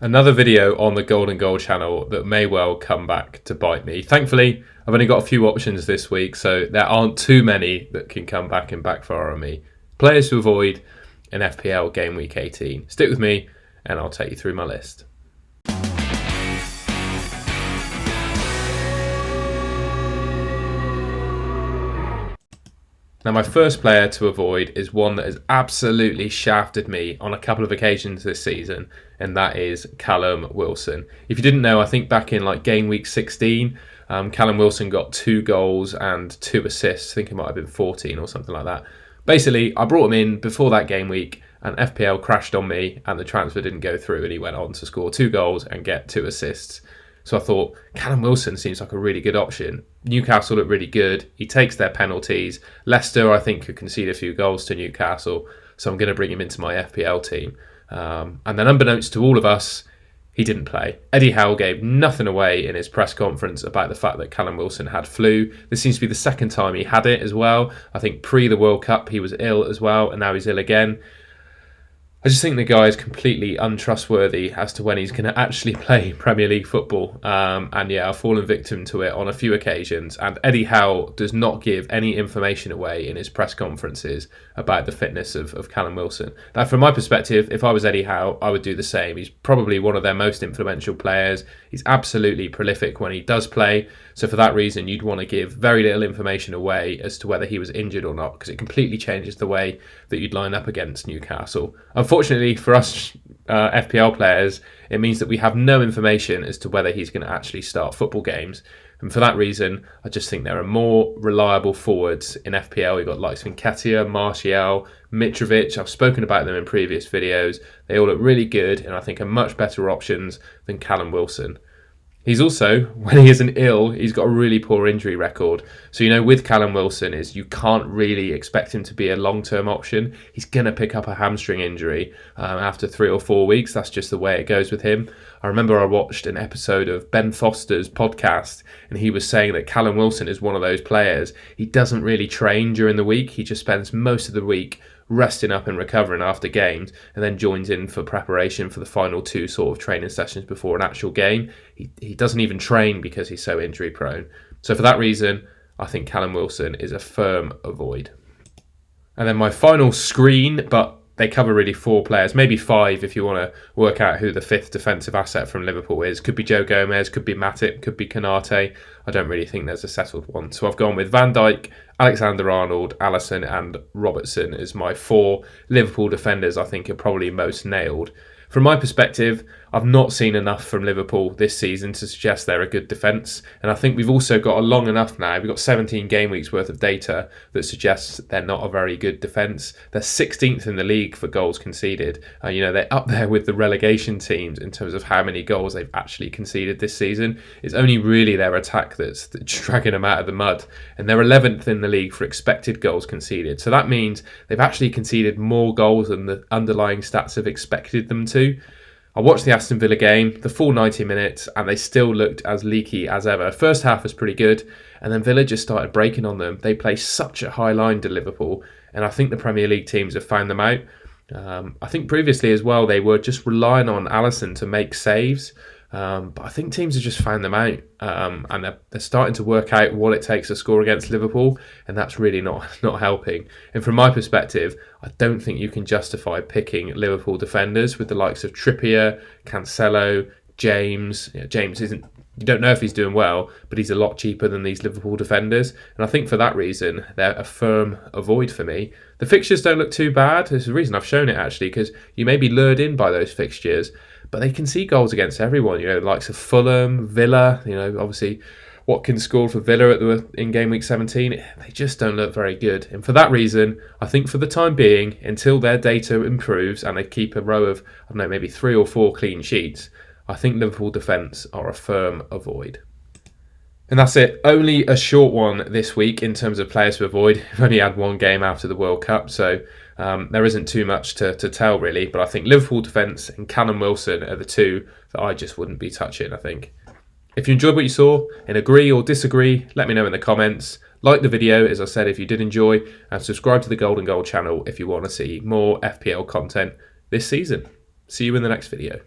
Another video on the Golden Goal channel that may well come back to bite me. Thankfully, I've only got a few options this week, so there aren't too many that can come back and backfire on me. Players to avoid in FPL Game Week 18. Stick with me and I'll take you through my list. Now, my first player to avoid is one that has absolutely shafted me on a couple of occasions this season, and that is Callum Wilson. If you didn't know, I think back in Game Week 16, Callum Wilson got 2 goals and 2 assists. I think it might have been 14 or something like that. Basically, I brought him in before that game week, and FPL crashed on me, and the transfer didn't go through, and he went on to score 2 goals and get 2 assists. So I thought, Callum Wilson seems like a really good option. Newcastle look really good. He takes their penalties. Leicester, I think, could concede a few goals to Newcastle. So I'm going to bring him into my FPL team. And then unbeknownst to all of us, he didn't play. Eddie Howe gave nothing away in his press conference about the fact that Callum Wilson had flu. This seems to be the second time he had it as well. I think pre the World Cup he was ill as well, and now he's ill again. I just think the guy is completely untrustworthy as to when he's going to actually play Premier League football. And yeah, I've fallen victim to it on a few occasions. And Eddie Howe does not give any information away in his press conferences about the fitness of Callum Wilson. Now, from my perspective, if I was Eddie Howe, I would do the same. He's probably one of their most influential players. He's absolutely prolific when he does play. So for that reason, you'd want to give very little information away as to whether he was injured or not, because it completely changes the way that you'd line up against Newcastle. Unfortunately for us FPL players, it means that we have no information as to whether he's going to actually start football games. And for that reason, I just think there are more reliable forwards in FPL. You've got likes of Nketiah, Martial, Mitrovic. I've spoken about them in previous videos. They all look really good and I think are much better options than Callum Wilson. He's also, when he isn't ill, he's got a really poor injury record. So, with Callum Wilson is you can't really expect him to be a long-term option. He's going to pick up a hamstring injury after 3 or 4 weeks. That's just the way it goes with him. I remember I watched an episode of Ben Foster's podcast and he was saying that Callum Wilson is one of those players. He doesn't really train during the week. He just spends most of the week resting up and recovering after games and then joins in for preparation for the final 2 sort of training sessions before an actual game. He doesn't even train because he's so injury prone. So for that reason, I think Callum Wilson is a firm avoid. And then my final screen, but they cover really 4 players, maybe 5 if you want to work out who the 5th defensive asset from Liverpool is. Could be Joe Gomez, could be Matip, could be Konate. I don't really think there's a settled one. So I've gone with Van Dijk, Alexander-Arnold, Alisson and Robertson as my 4 Liverpool defenders I think are probably most nailed. From my perspective, I've not seen enough from Liverpool this season to suggest they're a good defence. And I think we've also got a long enough now. We've got 17 game weeks worth of data that suggests they're not a very good defence. They're 16th in the league for goals conceded. They're up there with the relegation teams in terms of how many goals they've actually conceded this season. It's only really their attack that's dragging them out of the mud. And they're 11th in the league for expected goals conceded. So that means they've actually conceded more goals than the underlying stats have expected them to. I watched the Aston Villa game, the full 90 minutes, and they still looked as leaky as ever. First half was pretty good, and then Villa just started breaking on them. They play such a high line to Liverpool, and I think the Premier League teams have found them out. I think previously as well, they were just relying on Alisson to make saves, but I think teams have just found them out, and they're starting to work out what it takes to score against Liverpool, and that's really not helping. And from my perspective, I don't think you can justify picking Liverpool defenders with the likes of Trippier, Cancelo, James. James isn't. You don't know if he's doing well, but he's a lot cheaper than these Liverpool defenders. And I think for that reason, they're a firm avoid for me. The fixtures don't look too bad. There's a reason I've shown it actually, because you may be lured in by those fixtures, but they can see goals against everyone. The likes of Fulham, Villa, obviously Watkins scored for Villa in game week 17. They just don't look very good. And for that reason, I think for the time being, until their data improves and they keep a row of, maybe 3 or 4 clean sheets, I think Liverpool defence are a firm avoid. And that's it. Only a short one this week in terms of players to avoid. We've only had 1 game after the World Cup, so there isn't too much to tell really. But I think Liverpool defence and Callum Wilson are the 2 that I just wouldn't be touching, I think. If you enjoyed what you saw and agree or disagree, let me know in the comments. Like the video, as I said, if you did enjoy, and subscribe to the Golden Goal channel if you want to see more FPL content this season. See you in the next video.